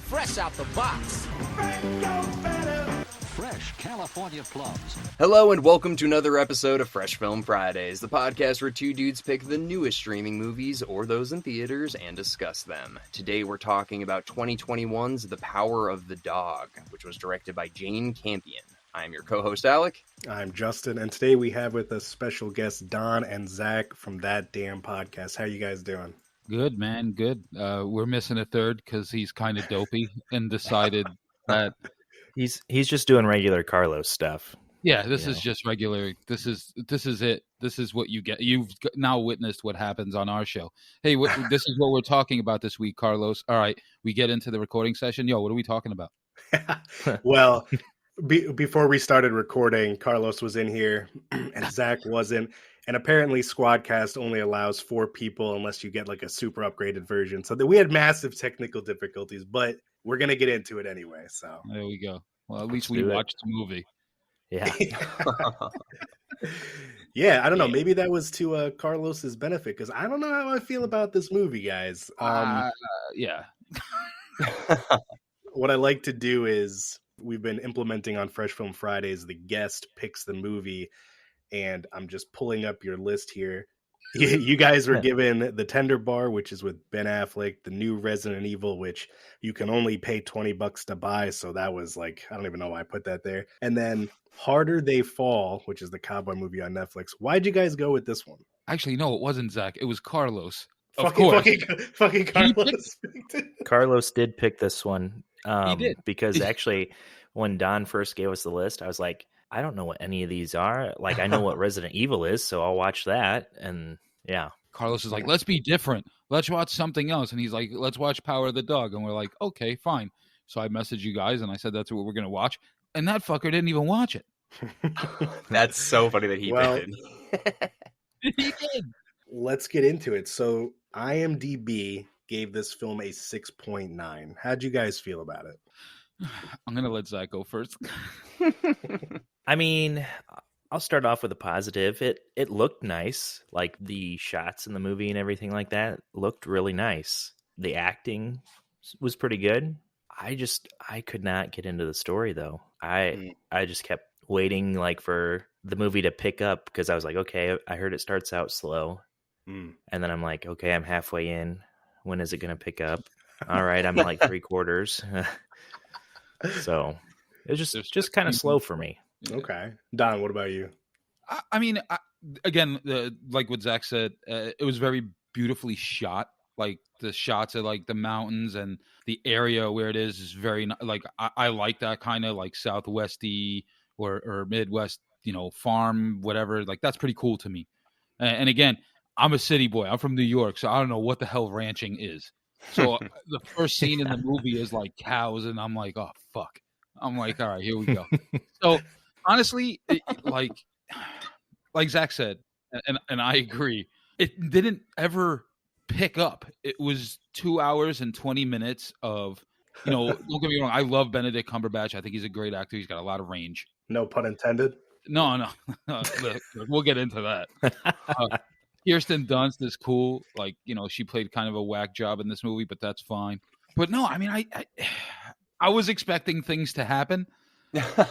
fresh out the box. Fresh California plums. Hello and welcome to another episode of Fresh Film Fridays, the podcast where two dudes pick the newest streaming movies or those in theaters and discuss them. Today we're talking about 2021's The Power of the Dog, which was directed by Jane Campion. I'm your co-host Alec. I'm Justin, and today we have with us special guests Don and Zach from That Damn Podcast. How you guys doing? Good, man. Good. We're missing a third because he's kind of dopey and decided that he's just doing regular Carlos stuff. Yeah, this is just regular. This is it. This is what you get. You've now witnessed what happens on our show. Hey, this is what we're talking about this week, Carlos. All right, we get into the recording session. Yo, what are we talking about? Well, before we started recording, Carlos was in here and Zach wasn't. And apparently Squadcast only allows 4 people unless you get like a super upgraded version. So we had massive technical difficulties, but we're going to get into it anyway. So there we go. Well, at least we watched the movie. Yeah. Yeah, I don't know. Maybe that was to Carlos's benefit because I don't know how I feel about this movie, guys. Yeah. What I like to do is we've been implementing on Fresh Film Fridays, the guest picks the movie. And I'm just pulling up your list here. You guys were given The Tender Bar, which is with Ben Affleck, the new Resident Evil, which you can only pay $20 to buy. So that was like, I don't even know why I put that there. And then Harder They Fall, which is the cowboy movie on Netflix. Why'd you guys go with this one? Actually, no, it wasn't Zach. It was Carlos. Fucking Carlos. Carlos did pick this one. He did. Because actually, when Don first gave us the list, I was like, I don't know what any of these are. Like, I know what Resident Evil is, so I'll watch that. And yeah. Carlos is like, let's be different. Let's watch something else. And he's like, let's watch Power of the Dog. And we're like, okay, fine. So I messaged you guys and I said, that's what we're going to watch. And that fucker didn't even watch it. That's so funny that he did. He did. Let's get into it. So IMDb gave this film a 6.9. How'd you guys feel about it? I'm going to let Zach go first. I mean, I'll start off with a positive. It looked nice. Like the shots in the movie and everything like that looked really nice. The acting was pretty good. I could not get into the story though. I just kept waiting like for the movie to pick up because I was like, okay, I heard it starts out slow. And then I'm like, okay, I'm halfway in. When is it going to pick up? All right, I'm like 3/4. So it was just kind of slow for me. Okay. Don, what about you? I mean, again, like what Zach said, it was very beautifully shot. Like the shots of like the mountains and the area where it is very like I like that kind of like Southwesty or Midwest, farm, whatever. Like that's pretty cool to me. And again, I'm a city boy. I'm from New York, so I don't know what the hell ranching is. So the first scene in the movie is like cows, and I'm like, oh fuck. I'm like, all right, here we go. So honestly, like Zach said, and I agree, it didn't ever pick up. It was 2 hours and 20 minutes of, don't get me wrong, I love Benedict Cumberbatch. I think he's a great actor. He's got a lot of range. No pun intended. No. We'll get into that. Kirsten Dunst is cool. Like, she played kind of a whack job in this movie, but that's fine. But no, I mean, I was expecting things to happen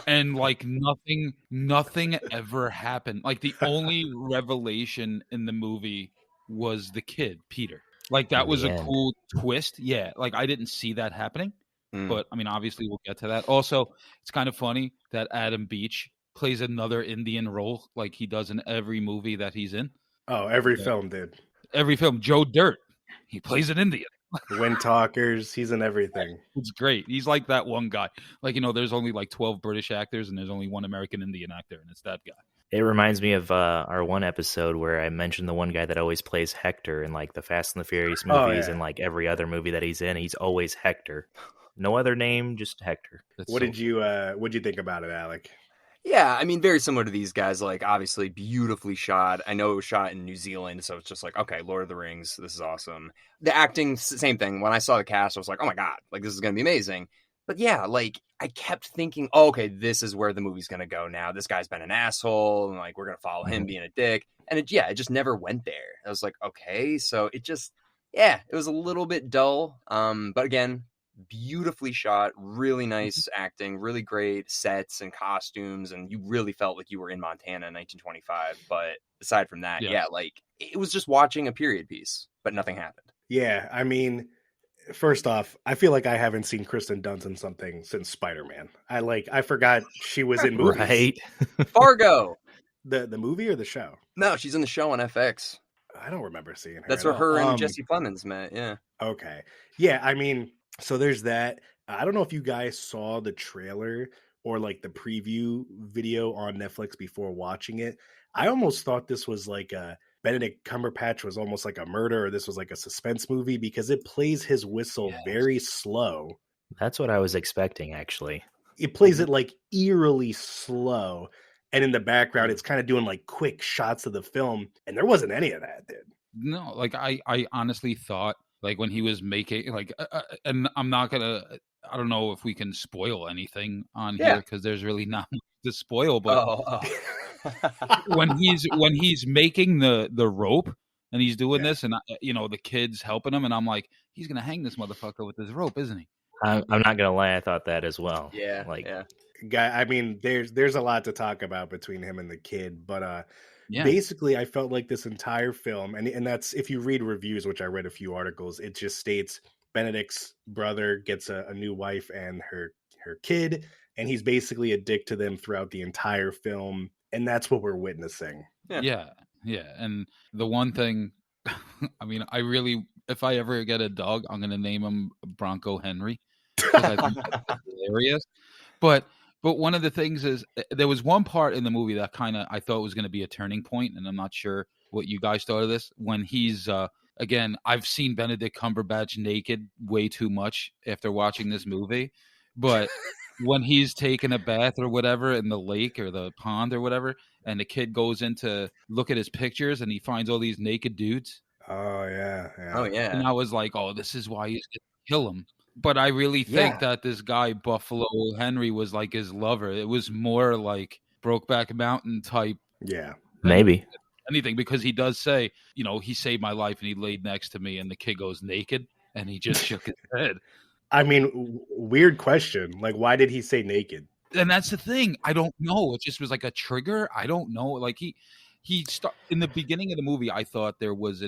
and like nothing ever happened. Like the only revelation in the movie was the kid, Peter. Like that was a cool twist. Yeah. Like I didn't see that happening, but I mean, obviously we'll get to that. Also, it's kind of funny that Adam Beach plays another Indian role like he does in every movie that he's in. Oh, every film, dude. Every film. Joe Dirt. He plays an Indian. Wind Talkers. He's in everything. It's great. He's like that one guy. Like, there's only like 12 British actors and there's only one American Indian actor, and it's that guy. It reminds me of our one episode where I mentioned the one guy that always plays Hector in like the Fast and the Furious movies and like every other movie that he's in. He's always Hector. No other name, just Hector. What'd you think about it, Alec? Yeah, I mean, very similar to these guys, like, obviously beautifully shot. I know it was shot in New Zealand, so it's just like, okay, Lord of the Rings, this is awesome. The acting, same thing. When I saw the cast, I was like, oh my God, like, this is going to be amazing. But yeah, like, I kept thinking, oh, okay, this is where the movie's going to go now. This guy's been an asshole, and, like, we're going to follow him being a dick. And, it just never went there. I was like, okay, so it just, it was a little bit dull. But again, beautifully shot, really nice acting, really great sets and costumes, and you really felt like you were in Montana in 1925. But aside from that, Yeah. yeah, like it was just watching a period piece, but nothing happened. Yeah, I mean, first off, I feel like I haven't seen Kristen Dunst in something since Spider-Man. I forgot she was in movies. Right. Fargo. The movie or the show? No, she's in the show on FX. I don't remember seeing her. That's at where all. her and Jesse Plemons met. Yeah. Okay. Yeah, I mean, so there's that. I don't know if you guys saw the trailer or like the preview video on Netflix before watching it. I almost thought this was like a Benedict Cumberbatch was almost like a murder, or this was like a suspense movie because it plays his whistle Yes. very slow. That's what I was expecting, actually. It plays it like eerily slow. And in the background, it's kind of doing like quick shots of the film. And there wasn't any of that, dude. No, like I honestly thought like when he was making like, and I'm not gonna. I don't know if we can spoil anything on Yeah. here because there's really not much to spoil. But Oh. when he's making the rope and he's doing Yeah. this, and the kid's helping him, and I'm like, he's gonna hang this motherfucker with this rope, isn't he? I'm not gonna lie, I thought that as well. Yeah. Like, yeah. Guy, I mean, there's a lot to talk about between him and the kid, but Yeah. basically, I felt like this entire film, and that's if you read reviews, which I read a few articles, it just states Benedict's brother gets a new wife and her kid, and he's basically a dick to them throughout the entire film, and that's what we're witnessing. Yeah. And the one thing, I mean, if I ever get a dog, I'm gonna name him Bronco Henry because I think that's hilarious. But one of the things is there was one part in the movie that kind of I thought was going to be a turning point, and I'm not sure what you guys thought of this. When he's again, I've seen Benedict Cumberbatch naked way too much after watching this movie, but when he's taking a bath or whatever in the lake or the pond or whatever, and the kid goes in to look at his pictures and he finds all these naked dudes, Oh yeah, Oh yeah. and I was like, oh, this is why he's going to kill him. But I really think Yeah. that this guy, Buffalo Henry, was like his lover. It was more like Brokeback Mountain type yeah. maybe. anything, because he does say, he saved my life and he laid next to me, and the kid goes naked and he just shook his head. I mean, weird question. Like, why did he say naked? And that's the thing. I don't know. It just was like a trigger. I don't know. Like in the beginning of the movie, I thought there was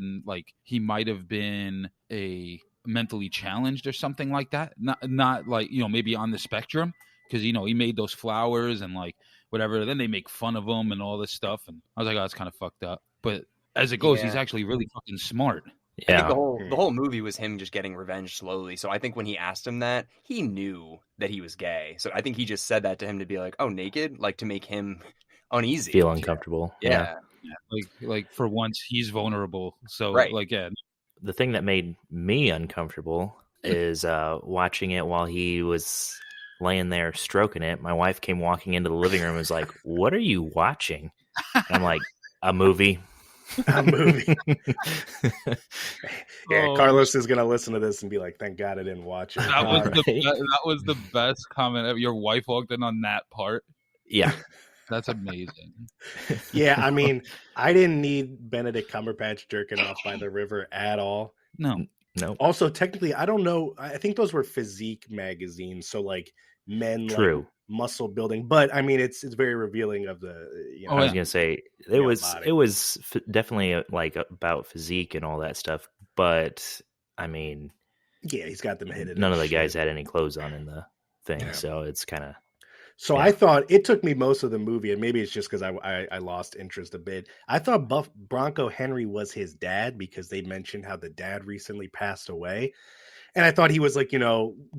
he might have been a mentally challenged or something like that. Not like, maybe on the spectrum, because, he made those flowers and like whatever. Then they make fun of him and all this stuff. And I was like, oh, that's kind of fucked up. But as it goes, he's Yeah. actually really fucking smart. I think Yeah. the whole movie was him just getting revenge slowly. So I think when he asked him that, he knew that he was gay. So I think he just said that to him to be like, "Oh, naked," like to make him uneasy, Feel uncomfortable. Yeah. Like for once, he's vulnerable. So Right. like, yeah. The thing that made me uncomfortable is watching it while he was laying there stroking it. My wife came walking into the living room and was like, "What are you watching?" And I'm like, "A movie." A movie. Yeah, Oh. Carlos is gonna listen to this and be like, "Thank God I didn't watch it." That was Right. that was the best comment ever. Your wife walked in on that part. Yeah. That's amazing. Yeah, I mean, I didn't need Benedict Cumberbatch jerking off by the river at all. No. No. Also, technically, I don't know. I think those were physique magazines, so like men, like, True. muscle building. But I mean, it's very revealing of the. Oh, I was yeah. gonna say Yeah, it was definitely like about physique and all that stuff, but I mean, Yeah, he's got them hidden. none of and the guys shit. had any clothes on in the thing, Yeah. so it's kind of So Yeah. I thought it took me most of the movie, and maybe it's just because I lost interest a bit. I thought Bronco Henry was his dad because they mentioned how the dad recently passed away, and I thought he was like,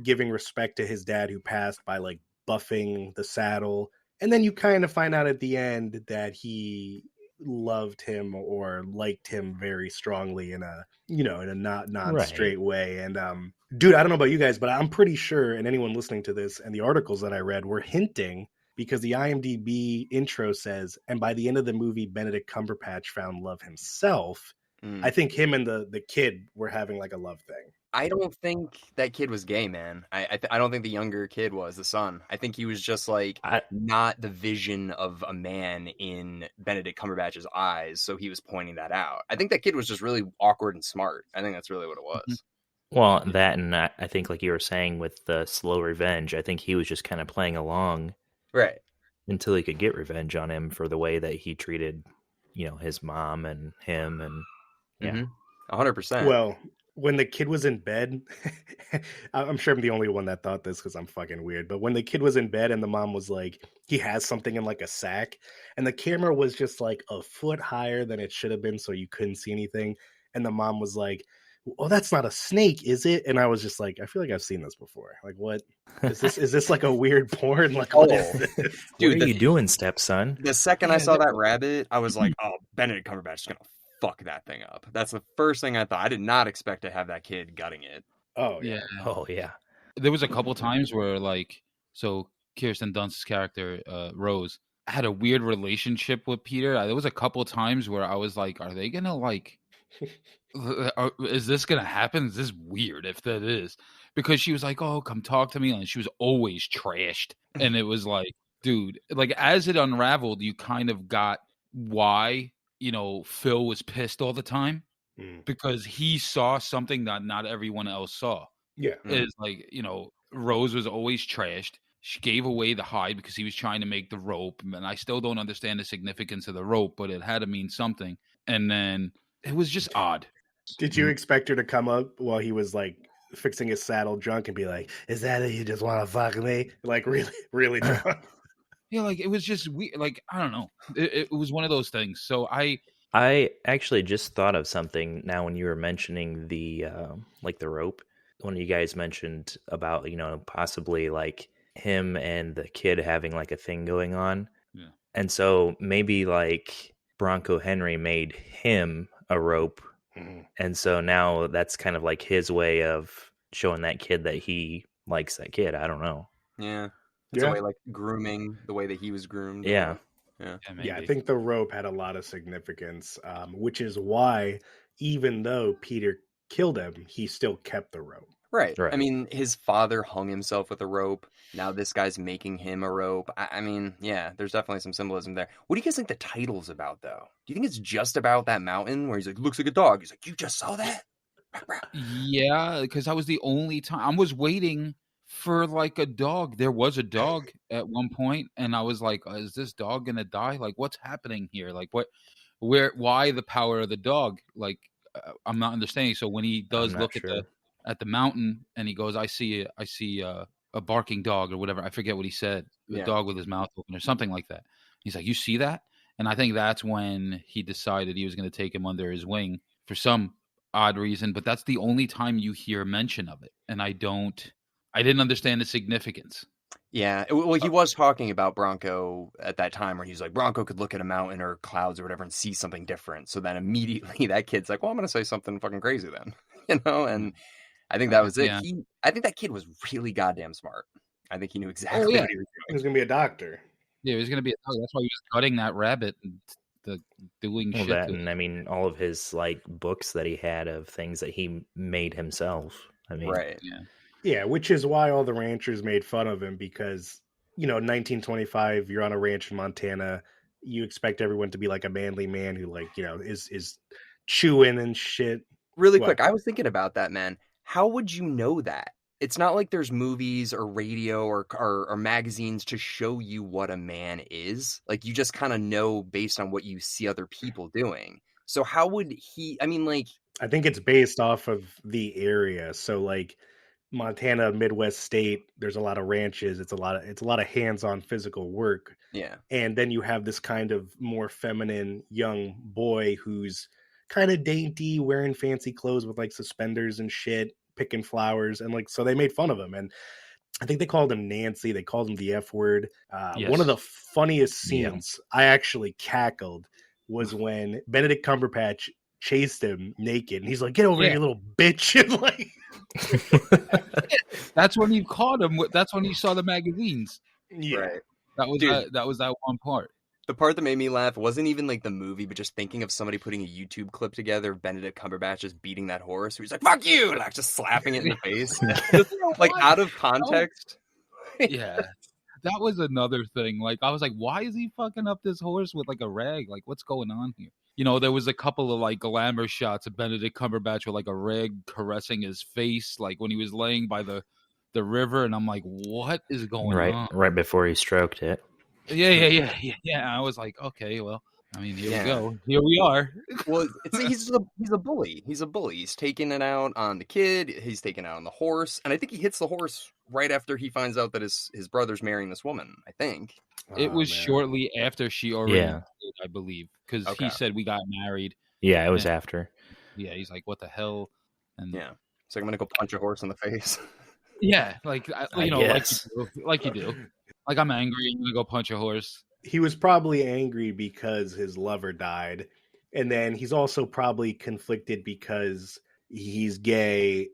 giving respect to his dad who passed by like buffing the saddle, and then you kind of find out at the end that he loved him or liked him very strongly in a not Right. straight way. And dude, I don't know about you guys, but I'm pretty sure, and anyone listening to this and the articles that I read were hinting, because the IMDb intro says, and by the end of the movie, Benedict Cumberbatch found love himself. Mm. I think him and the kid were having like a love thing. I don't think that kid was gay, man. I don't think the younger kid was, the son. I think he was just like not the vision of a man in Benedict Cumberbatch's eyes, so he was pointing that out. I think that kid was just really awkward and smart. I think that's really what it was. Well, that and I think, like you were saying with the slow revenge, I think he was just kind of playing along Right. until he could get revenge on him for the way that he treated, his mom and him, and yeah. 100%. Well, when the kid was in bed, I'm sure I'm the only one that thought this because I'm fucking weird. But when the kid was in bed and the mom was like, he has something in like a sack, and the camera was just like a foot higher than it should have been, so you couldn't see anything. And the mom was like, "Oh, that's not a snake, is it?" And I was just like, I feel like I've seen this before. Like, what is this? Is this like a weird porn? Like, what is this? Dude, what are you doing, stepson? The second I saw that rabbit, I was like, oh, Benedict Cumberbatch is going to fuck that thing up. That's the first thing I thought. I did not expect to have that kid gutting it. Oh yeah. Yeah. Oh yeah. There was a couple times where, like, so Kirsten Dunst's character, Rose, had a weird relationship with Peter. There was a couple times where I was like, are they going to, like, is this going to happen? Is this weird if that is? Because she was like, oh, come talk to me. And she was always trashed. And it was like, dude, like, as it unraveled, you kind of got why, Phil was pissed all the time. Because he saw something that not everyone else saw. Yeah. Is like, Rose was always trashed. She gave away the hide because he was trying to make the rope. And I still don't understand the significance of the rope, but it had to mean something. And then it was just odd. Did you expect her to come up while he was like fixing his saddle drunk and be like, "Is that it? You just want to fuck me?" Like really, really drunk. Yeah, like, it was just weird. Like, I don't know. It was one of those things. So I actually just thought of something now when you were mentioning the the rope. One of you guys mentioned about possibly like him and the kid having like a thing going on. Yeah. And so maybe like Bronco Henry made him a rope. And so now that's kind of like his way of showing that kid that he likes that kid. I don't know. Yeah. It's a way like grooming the way that he was groomed. Yeah. Yeah, I think the rope had a lot of significance, which is why even though Peter killed him, he still kept the rope. Right. Right. I mean, his father hung himself with a rope. Now this guy's making him a rope. I mean, yeah, there's definitely some symbolism there. What do you guys think the title's about, though? Do you think it's just about that mountain where he's like, looks like a dog? He's like, you just saw that? Yeah, because that was the only time I was waiting for like a dog. There was a dog at one point, and I was like, is this dog gonna die? Like, what's happening here? Like, why the power of the dog? Like, I'm not understanding. So when he does look at the mountain and he goes, I see a barking dog or whatever. I forget what he said. A dog with his mouth open or something like that. He's like, you see that? And I think that's when he decided he was going to take him under his wing for some odd reason. But that's the only time you hear mention of it. And I didn't understand the significance. Yeah. Well, he was talking about Bronco at that time where he's like, Bronco could look at a mountain or clouds or whatever and see something different. So then immediately that kid's like, well, I'm going to say something fucking crazy then, and I think that was it. Yeah. I think that kid was really goddamn smart. I think he knew exactly what he was doing. He was going to be a doctor. Yeah, he was going to be a dog. That's why he was gutting that rabbit and doing shit. That, and I mean, all of his like books that he had of things that he made himself. I mean, Right. Yeah. Yeah, which is why all the ranchers made fun of him because, 1925, you're on a ranch in Montana. You expect everyone to be like a manly man who is chewing and shit. Really quick, I was thinking about that, man. How would you know that? It's not like there's movies or radio or magazines to show you what a man is. Like, you just kind of know based on what you see other people doing. So how would he, I think it's based off of the area. So like Montana, Midwest state, there's a lot of ranches. It's a lot of hands-on physical work. Yeah. And then you have this kind of more feminine young boy who's kind of dainty, wearing fancy clothes with like suspenders and shit, picking flowers. And so they made fun of him. And I think they called him Nancy. They called him the F word. Yes. One of the funniest scenes I actually cackled was when Benedict Cumberbatch chased him naked. And he's like, get over here, you little bitch. And That's when he caught him. That's when he saw the magazines. yeah. Right. That was that one part. The part that made me laugh wasn't even like the movie, but just thinking of somebody putting a YouTube clip together of Benedict Cumberbatch just beating that horse. He's like, fuck you! Like, just slapping it in the face. Like, out of context. Yeah. That was another thing. Like, I was like, why is he fucking up this horse with like a rag? Like, what's going on here? you know, there was a couple of like glamour shots of Benedict Cumberbatch with like a rag caressing his face, like when he was laying by the river, and I'm like, what is going on? Right before he stroked it. Yeah. I was like, okay, well, I mean, here we go. Here we are. Well, he's a bully. He's a bully. He's taking it out on the kid. He's taking it out on the horse, and I think he hits the horse right after he finds out that his brother's marrying this woman. I think It was man. shortly after she already Yeah. did, I believe, because Okay. he said we got married. Yeah, it was after. Yeah, he's like, what the hell? And yeah. It's like I'm gonna go punch a horse in the face. yeah, like I you know, guess. like you do. Like I'm angry, I'm gonna go punch a horse. He was probably angry because his lover died, and then he's also probably conflicted because he's gay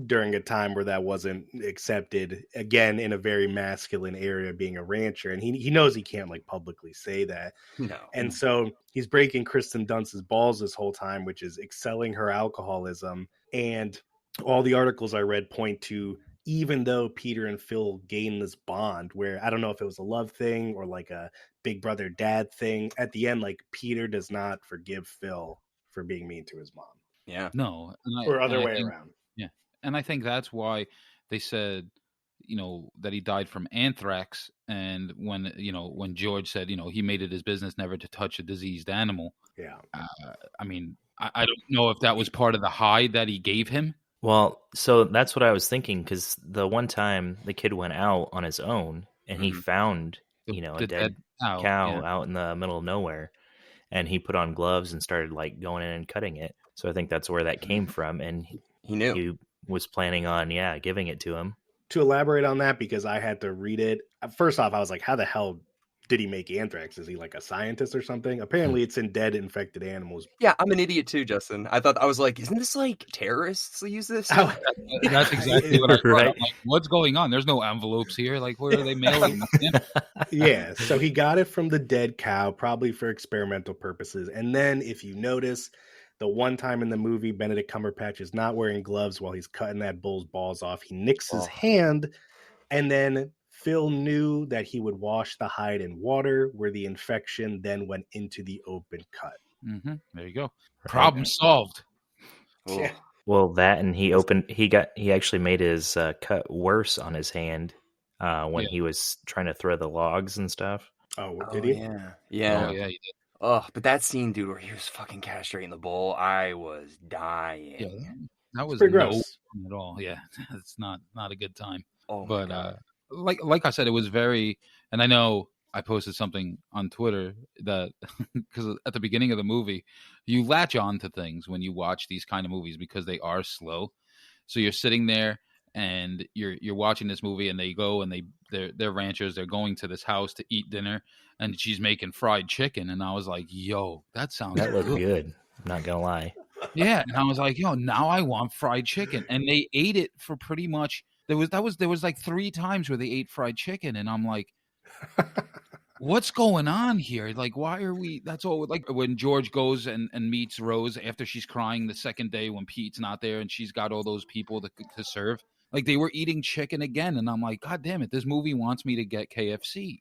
during a time where that wasn't accepted, again in a very masculine area, being a rancher, and he knows he can't like publicly say that. No. And so he's breaking Kristen Dunst's balls this whole time, which is excelling her alcoholism. And all the articles I read point to, even though Peter and Phil gain this bond where I don't know if it was a love thing or like a big brother dad thing, at the end, like Peter does not forgive Phil for being mean to his mom, Yeah. No, or other way think, around. and I think that's why they said, you know, that he died from anthrax. And when when George said, you know, he made it his business never to touch a diseased animal. Yeah. I mean, I don't know if that was part of the high that he gave him. Well, so that's what I was thinking, because the one time the kid went out on his own and he Mhm. found, The a dead dead cow, cow yeah. out in the middle of nowhere, and he put on gloves and started like going in and cutting it. So I think that's where that came from, and He knew. he was planning on giving it to him. To elaborate on that, because I had to read it. First off, I was like, how the hell did he make anthrax? Is he like a scientist or something? Apparently it's in dead infected animals. Yeah, I'm an idiot too, Justin. I was like, isn't this like terrorists that use this? How- That's exactly what I thought. Right. I'm like, what's going on? There's no envelopes here. Like, where are they mailing them in? Yeah, so he got it from the dead cow, probably for experimental purposes. And then if you notice, the one time in the movie, Benedict Cumberbatch is not wearing gloves while he's cutting that bull's balls off. He nicks his hand, and then Phil knew that he would wash the hide in water, where the infection then went into the open cut. Mm-hmm. There you go. Right. Problem solved. Ugh. Yeah. Well, that, and he actually made his cut worse on his hand when Yeah. he was trying to throw the logs and stuff. Oh, Oh, did he? yeah. Yeah. Oh, yeah, you did. Oh, but that scene, dude, where he was fucking castrating the bull, I was dying. Yeah, that was Pretty no gross. fun at all. Yeah, it's not a good time. Oh, my But God. like I said, it was very. And I know I posted something on Twitter that because at the beginning of the movie, you latch on to things when you watch these kind of movies because they are slow. So you're sitting there and you're watching this movie, and they go and they're ranchers. They're going to this house to eat dinner, and she's making fried chicken, and I was like, "Yo, that sounds That looked good." good. I'm not gonna lie. Yeah, and I was like, "Yo, now I want fried chicken." And they ate it for pretty much there was like 3 times where they ate fried chicken, and I'm like, what's going on here? Like, why are we? That's all. Like when George goes and meets Rose after she's crying the second day when Pete's not there, and she's got all those people to serve. Like they were eating chicken again, and I'm like, God damn it! This movie wants me to get KFC,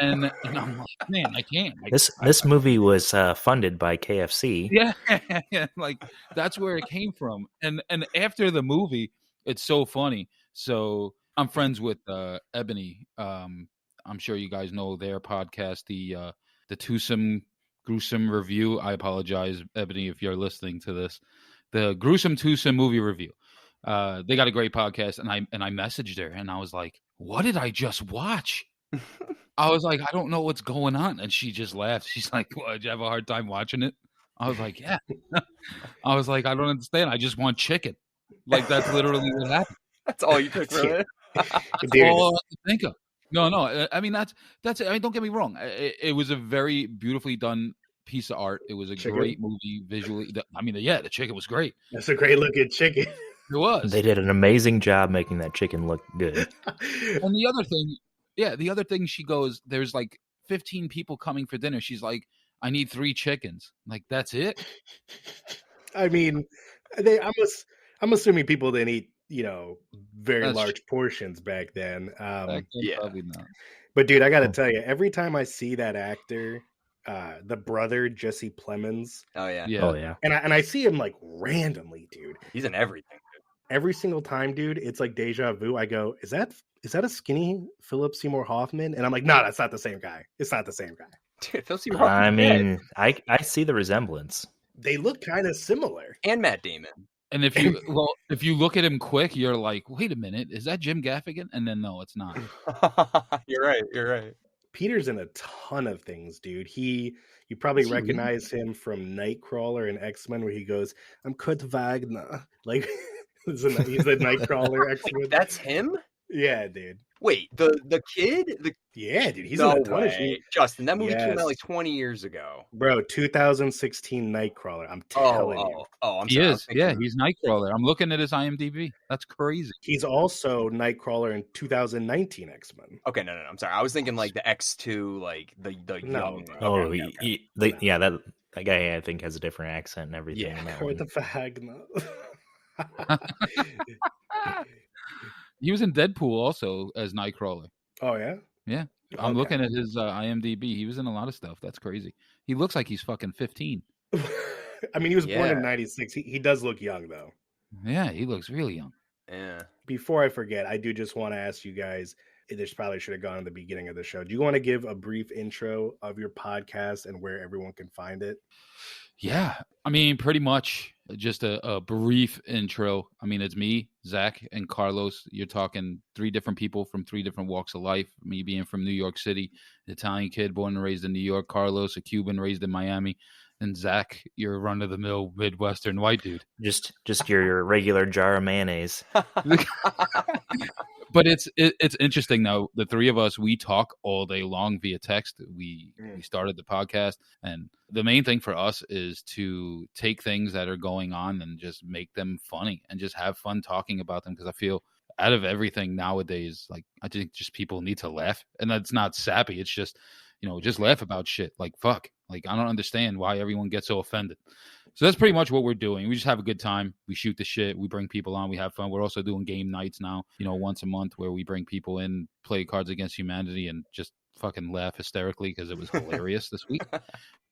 and I'm like, man, I can't. This movie was funded by KFC. Yeah, like that's where it came from. And after the movie, it's so funny. So I'm friends with Ebony. I'm sure you guys know their podcast, the Twosome Gruesome Review. I apologize, Ebony, if you're listening to this. The Gruesome Twosome Movie Review. They got a great podcast, and I messaged her, and I was like, "What did I just watch?" I was like, "I don't know what's going on," and she just laughed. She's like, "What? Did you have a hard time watching it?" I was like, "Yeah." I was like, "I don't understand. I just want chicken." Like that's literally what happened. That's all you took from it? Dude, All I could think of. No. I mean, that's. I mean, don't get me wrong. It was a very beautifully done piece of art. It was a Chicken? great movie visually. I mean, yeah, the chicken was great. that's a great looking chicken. It was. They did an amazing job making that chicken look good. And the other thing, she goes, there's like 15 people coming for dinner. She's like, I need 3 chickens. I'm like, that's it? I mean, I'm assuming people didn't eat, very That's large portions back then. Back then, yeah. probably not. But dude, I got to tell you, every time I see that actor, the brother Jesse Plemons, Oh yeah, Yeah. Oh yeah. and I see him like randomly, dude. he's in everything. Every single time, dude, it's like deja vu. I go, is that a skinny Philip Seymour Hoffman? And I'm like, no, that's not the same guy. It's not the same guy. Dude, Phil Seymour I Hoffman's dead. mean, I see the resemblance. They look kind of similar. And Matt Damon. And if you look at him quick, you're like, wait a minute, is that Jim Gaffigan? And then no, it's not. You're right. You're right. Peter's in a ton of things, dude. You probably Is he really? recognize him from Nightcrawler and X-Men, where he goes, "I'm Kurt Wagner." Like he's a Nightcrawler X-Men. That's him. Yeah, dude. Wait, the kid? Yeah, dude. He's No in a ton of way. shit. Justin, that movie came Yes. out like 20 years ago. Bro, 2016 Nightcrawler. I'm telling you. I'm He sorry. is. Yeah, he's Nightcrawler. I'm looking at his IMDb. That's crazy. He's also Nightcrawler in 2019 X-Men. Okay, no. I'm sorry. I was thinking like the X2, like the No. young. Oh, Okay. yeah, that guy I think has a different accent and everything. Yeah. in that Kurt one. Wagner. He was in Deadpool also as Nightcrawler. Oh yeah. Yeah. I'm Okay. looking at his IMDb. He was in a lot of stuff. That's crazy. He looks like he's fucking 15. I mean, he was born Yeah. in '96. He does look young though. Yeah, he looks really young. Yeah. Before I forget, I do just want to ask you guys. This probably should have gone in the beginning of the show. Do you want to give a brief intro of your podcast and where everyone can find it? Yeah. I mean, pretty much just a brief intro. I mean, it's me, Zach, and Carlos. You're talking 3 different people from 3 different walks of life. Me being from New York City, an Italian kid born and raised in New York. Carlos, a Cuban raised in Miami. And Zach, you're a run-of-the-mill Midwestern white dude. Just your regular jar of mayonnaise. But it's interesting though. The 3 of us, we talk all day long via text. We started the podcast, and the main thing for us is to take things that are going on and just make them funny and just have fun talking about them. Because I feel out of everything nowadays, like I think just people need to laugh, and that's not sappy. It's just just laugh about shit. Like fuck. Like I don't understand why everyone gets so offended. So that's pretty much what we're doing. We just have a good time. We shoot the shit. We bring people on. We have fun. We're also doing game nights now, once a month where we bring people in, play Cards Against Humanity, and just fucking laugh hysterically because it was hilarious this week.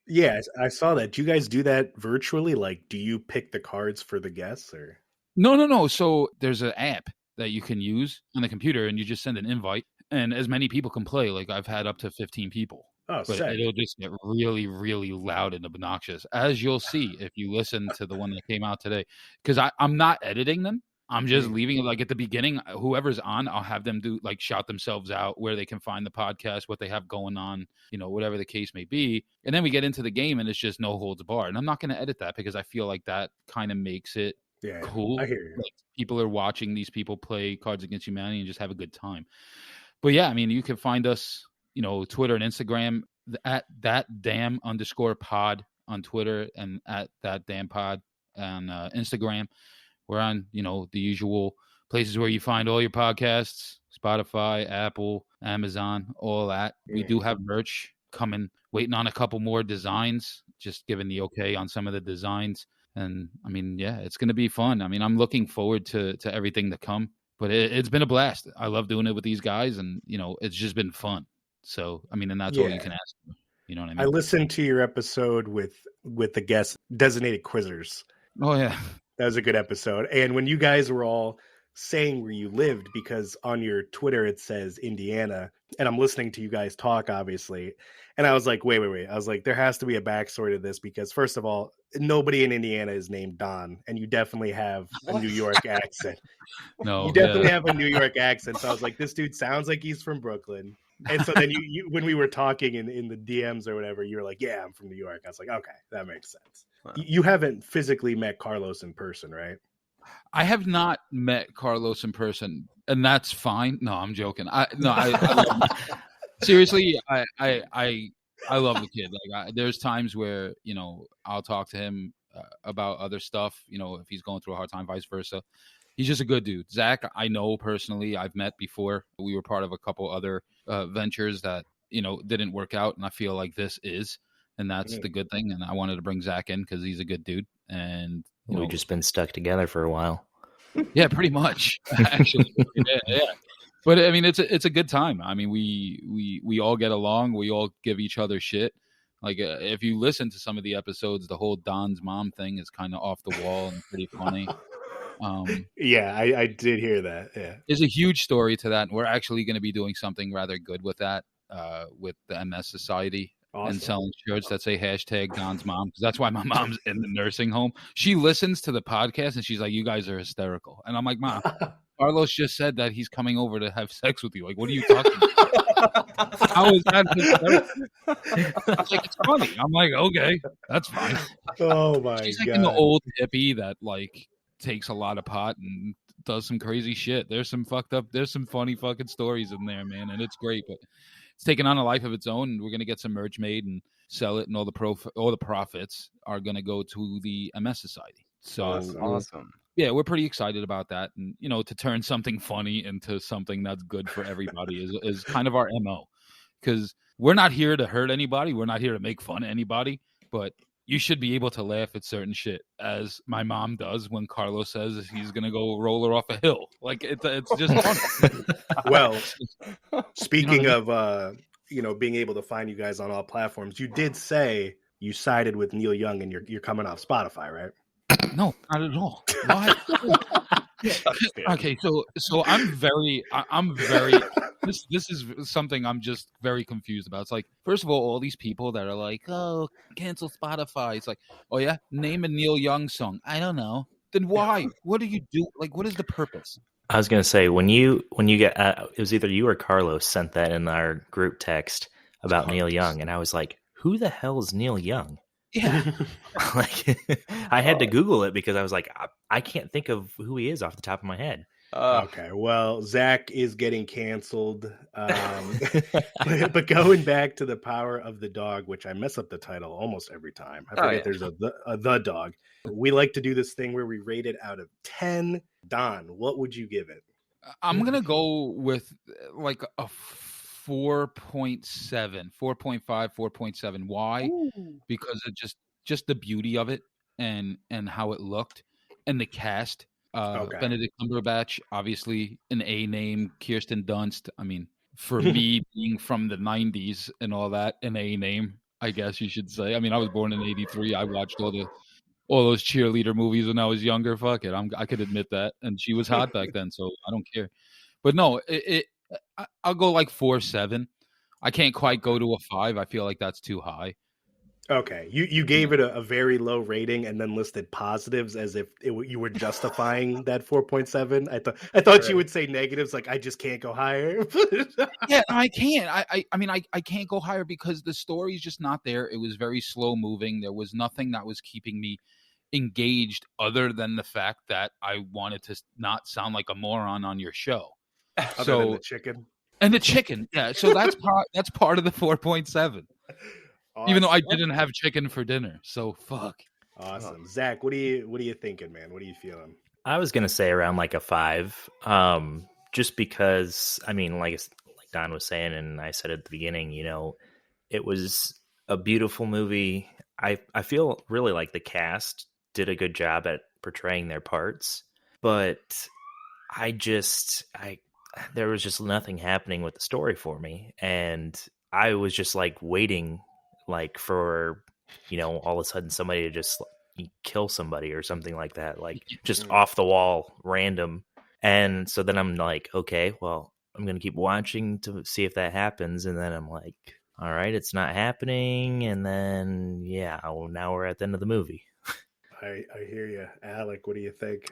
Yeah, I saw that. Do you guys do that virtually? Like, do you pick the cards for the guests or? No. So there's an app that you can use on the computer, and you just send an invite, and as many people can play. Like I've had up to 15 people. Oh, But sick. it'll just get really, really loud and obnoxious, as you'll see if you listen to the one that came out today. Because I'm not editing them. I'm just leaving it like at the beginning. Whoever's on, I'll have them do like shout themselves out where they can find the podcast, what they have going on, whatever the case may be. And then we get into the game and it's just no holds barred. And I'm not going to edit that because I feel like that kind of makes it Yeah, cool. I hear you. Like, people are watching these people play Cards Against Humanity and just have a good time. But yeah, I mean, you can find us, Twitter and Instagram at @that_damn_pod on Twitter and at @that_damn_pod on Instagram. We're on, the usual places where you find all your podcasts, Spotify, Apple, Amazon, all that. We do have merch coming, waiting on a couple more designs, just giving the okay on some of the designs. And I mean, yeah, it's going to be fun. I mean, I'm looking forward to everything to come, but it's been a blast. I love doing it with these guys and, it's just been fun. So, I mean, and that's all you can ask for. You know what I mean? I listened to your episode with the guest designated quizzers. Oh, yeah. That was a good episode. And when you guys were all saying where you lived, because on your Twitter it says Indiana, and I'm listening to you guys talk, obviously. And I was like, wait. I was like, there has to be a backstory to this because, first of all, nobody in Indiana is named Don, and you definitely have a New York accent. No, You definitely have a New York accent. So I was like, this dude sounds like he's from Brooklyn. And so then you when we were talking in the DMs or whatever, you were like, yeah, I'm from New York. I was like, okay, that makes sense. Wow. You haven't physically met Carlos in person, right? I have not met Carlos in person, and that's fine. No, I'm joking. I love seriously, I love the kid. Like, there's times where I'll talk to him about other stuff. If he's going through a hard time, vice versa. He's just a good dude. Zach, I know personally. I've met before. We were part of a couple other ventures that didn't work out, and I feel like this is, and that's the good thing. And I wanted to bring Zach in because he's a good dude, and We've just been stuck together for a while. yeah, pretty much. Actually, yeah. But I mean, it's a good time. I mean, we all get along. We all give each other shit. Like if you listen to some of the episodes, the whole Don's mom thing is kind of off the wall and pretty funny. Yeah, I did hear that. Yeah, There's a huge story to that, and we're actually going to be doing something rather good with that, with the MS Society. awesome. And selling shirts that say hashtag Don's mom, because that's why my mom's in the nursing home. She listens to the podcast and she's like, "You guys are hysterical," and I'm like, "Mom, Carlos just said that he's coming over to have sex with you. Like, what are you talking about? How is that hysterical?" I was like, "It's funny." I'm like, "Okay, that's fine." Oh my She's like god! an old hippie that like takes a lot of pot and does some crazy shit. There's some fucked up. There's some funny fucking stories in there, man, and it's great. But it's taken on a life of its own. And we're gonna get some merch made and sell it, and all the profits are gonna go to the MS Society. So Awesome. yeah, we're pretty excited about that. And to turn something funny into something that's good for everybody is kind of our MO. Because we're not here to hurt anybody. We're not here to make fun of anybody. But you should be able to laugh at certain shit, as my mom does when Carlos says he's gonna go roll her off a hill. Like it's just funny. Well, speaking You know of being able to find you guys on all platforms, you did say you sided with Neil Young, and you're coming off Spotify, right? No, not at all. Why? Okay, so I'm very. This is something I'm just very confused about. It's like, first of all these people that are like, "Oh, cancel Spotify." It's like, "Oh yeah, name a Neil Young song." I don't know. Then why? What do you do? Like, what is the purpose? I was gonna say when you get it was either you or Carlos sent that in our group text about Neil Young, and I was like, who the hell is Neil Young? Yeah, Like I had to Google it because I was like, I can't think of who he is off the top of my head. Okay, well, Zach is getting canceled. But going back to The Power of the Dog, which I mess up the title almost every time. I forget there's a the dog. We like to do this thing where we rate it out of 10. Don, what would you give it? I'm gonna go with like a 4.7, 4.5, 4.7. Why? Because of just the beauty of it and how it looked and the cast. Okay. Benedict Cumberbatch, obviously an A name. Kirsten Dunst. I mean, for me being from the 90s and all that, an A name, I guess you should say. I mean, I was born in '83. I watched all those cheerleader movies when I was younger. Fuck it, I could admit that. And she was hot back then, so I don't care. But no, I'll go like 4.7. I can't quite go to a 5. I feel like that's too high. Okay, you gave it a very low rating and then listed positives as if you were justifying that 4.7. I thought you would say negatives, like I just can't go higher. Yeah, I can't. I mean, I can't go higher because the story's just not there. It was very slow moving. There was nothing that was keeping me engaged other than the fact that I wanted to not sound like a moron on your show. Other than the chicken. And the chicken, yeah. So that's part of the 4.7. Awesome. Even though I didn't have chicken for dinner, so fuck. Awesome, Zach. What are you thinking, man? What are you feeling? I was gonna say around like a 5, just because I mean, like Don was saying, and I said at the beginning, it was a beautiful movie. I feel really like the cast did a good job at portraying their parts, but there was just nothing happening with the story for me, and I was just like waiting, like for all of a sudden somebody to just kill somebody or something like that, like just off the wall, random. And so then I'm like, okay, well, I'm gonna keep watching to see if that happens, and then I'm like, all right, it's not happening, and then now we're at the end of the movie. I hear you, Alec. What do you think?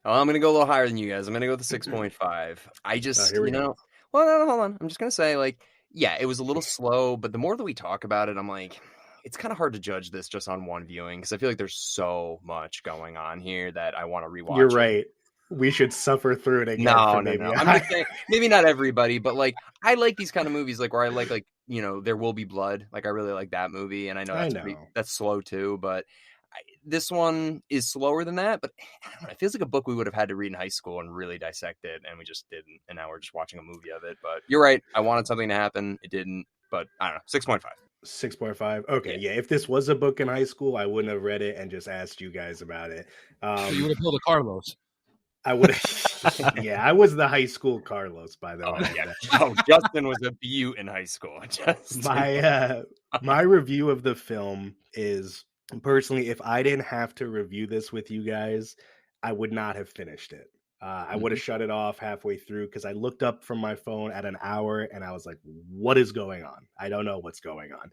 Oh, I'm going to go a little higher than you guys. I'm going to go with the 6.5. I just, here we go. well, no, hold on. I'm just going to say, like, yeah, it was a little slow, but the more that we talk about it, I'm like, it's kind of hard to judge this just on one viewing because I feel like there's so much going on here that I want to rewatch. You're right. We should suffer through it again. No. I'm just saying, maybe not everybody, but like, I like these kind of movies, like where I like, There Will Be Blood. Like, I really like that movie, and I know that's slow too, but this one is slower than that, but I don't know, it feels like a book we would have had to read in high school and really dissect it, and we just didn't. And now we're just watching a movie of it. But you're right. I wanted something to happen. It didn't. But I don't know. 6.5. 6.5. Okay, yeah. If this was a book in high school, I wouldn't have read it and just asked you guys about it. So you would have pulled a Carlos. I would have. Yeah, I was the high school Carlos, by the Oh, way. yeah. Oh, Justin was a beaut in high school. My review of the film is, personally, if I didn't have to review this with you guys, I would not have finished it. I would have shut it off halfway through because I looked up from my phone at an hour and I was like, what is going on? I don't know what's going on.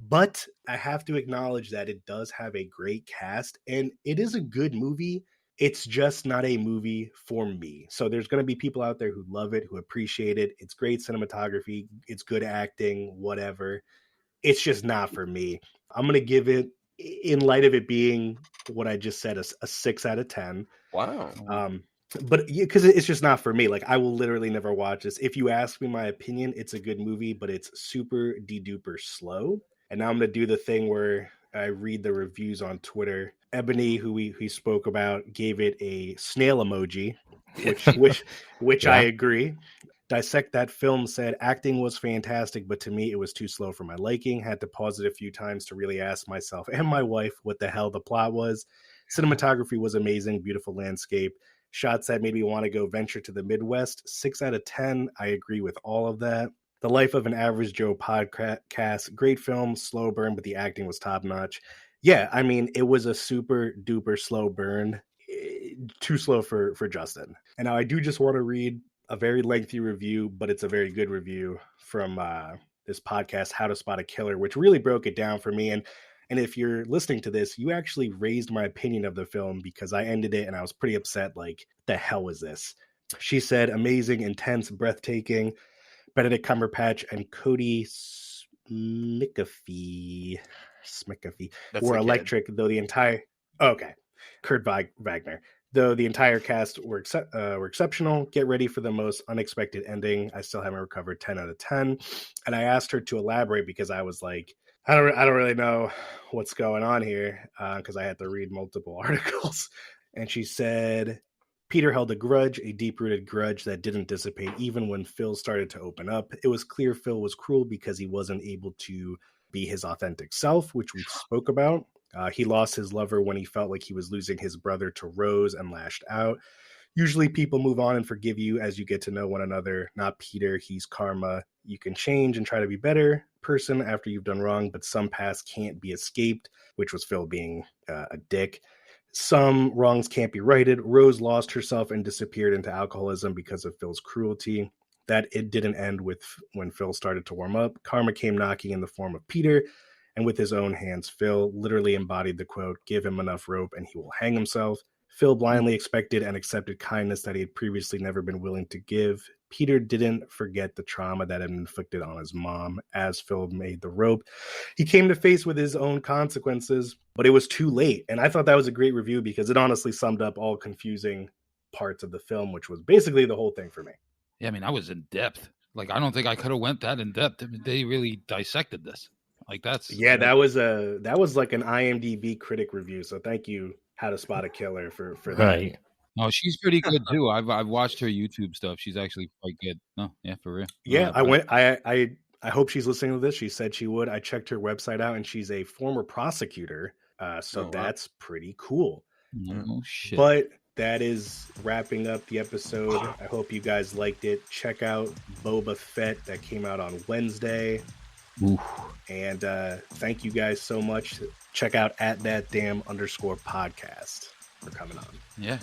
But I have to acknowledge that it does have a great cast and it is a good movie. It's just not a movie for me. So there's going to be people out there who love it, who appreciate it. It's great cinematography. It's good acting, whatever. It's just not for me. I'm going to give it, in light of it being what I just said, a 6 out of 10. Wow. But because it's just not for me. Like, I will literally never watch this. If you ask me my opinion, it's a good movie, but it's super de-duper slow. And now I'm going to do the thing where I read the reviews on Twitter. Ebony, who we spoke about, gave it a snail emoji, which Yeah. I agree. Dissect That Film said, acting was fantastic, but to me it was too slow for my liking. Had to pause it a few times to really ask myself and my wife what the hell the plot was. Cinematography was amazing, beautiful landscape. Shots that made me want to go venture to the Midwest. 6 out of 10. I agree with all of that. The Life of an Average Joe podcast. Great film, slow burn, but the acting was top notch. Yeah, I mean, it was a super duper slow burn. Too slow for Justin. And now I do just want to read a very lengthy review, but it's a very good review from this podcast, How to Spot a Killer, which really broke it down for me. And if you're listening to this, you actually raised my opinion of the film because I ended it and I was pretty upset. Like, the hell was this? She said, amazing, intense, breathtaking. Benedict Cumberbatch and Cody Smickaffy were the electric, though the entire... Okay. Kurt Wagner. Though the entire cast were exceptional. Get ready for the most unexpected ending. I still haven't recovered 10 out of 10. And I asked her to elaborate because I was like, I don't really know what's going on here because I had to read multiple articles. And she said, Peter held a grudge, a deep-rooted grudge that didn't dissipate even when Phil started to open up. It was clear Phil was cruel because he wasn't able to be his authentic self, which we spoke about. He lost his lover when he felt like he was losing his brother to Rose and lashed out. Usually people move on and forgive you as you get to know one another. Not Peter, he's karma. You can change and try to be a better person after you've done wrong, but some past can't be escaped, which was Phil being a dick. Some wrongs can't be righted. Rose lost herself and disappeared into alcoholism because of Phil's cruelty. That it didn't end with when Phil started to warm up. Karma came knocking in the form of Peter, and with his own hands, Phil literally embodied the quote, give him enough rope and he will hang himself. Phil blindly expected and accepted kindness that he had previously never been willing to give. Peter didn't forget the trauma that had been inflicted on his mom as Phil made the rope. He came to face with his own consequences, but it was too late. And I thought that was a great review because it honestly summed up all confusing parts of the film, which was basically the whole thing for me. Yeah, I mean, I was in depth. Like, I don't think I could have went that in depth. I mean, they really dissected this. Like, that's... Yeah, that was like an IMDb critic review. So thank you, How to Spot a Killer, for that. Right. No, she's pretty good too. I've watched her YouTube stuff. She's actually quite good. No, yeah, for real. Yeah, I hope she's listening to this. She said she would. I checked her website out, and she's a former prosecutor. So that's pretty cool. Oh shit! But that is wrapping up the episode. I hope you guys liked it. Check out Boba Fett that came out on Wednesday. Oof. And thank you guys so much. Check out @thatdamn_podcast for coming on. Yeah,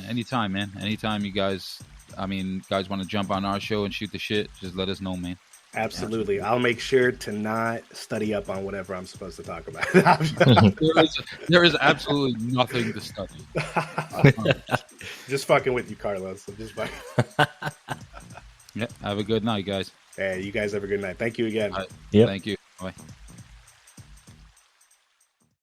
anytime, man. Anytime you guys want to jump on our show and shoot the shit, just let us know, man. Absolutely. I'll make sure to not study up on whatever I'm supposed to talk about. there is absolutely nothing to study. Just fucking with you, Carlos. Just fucking. Yeah, have a good night, guys. Hey, you guys have a good night. Thank you again. Yep. Thank you. Bye.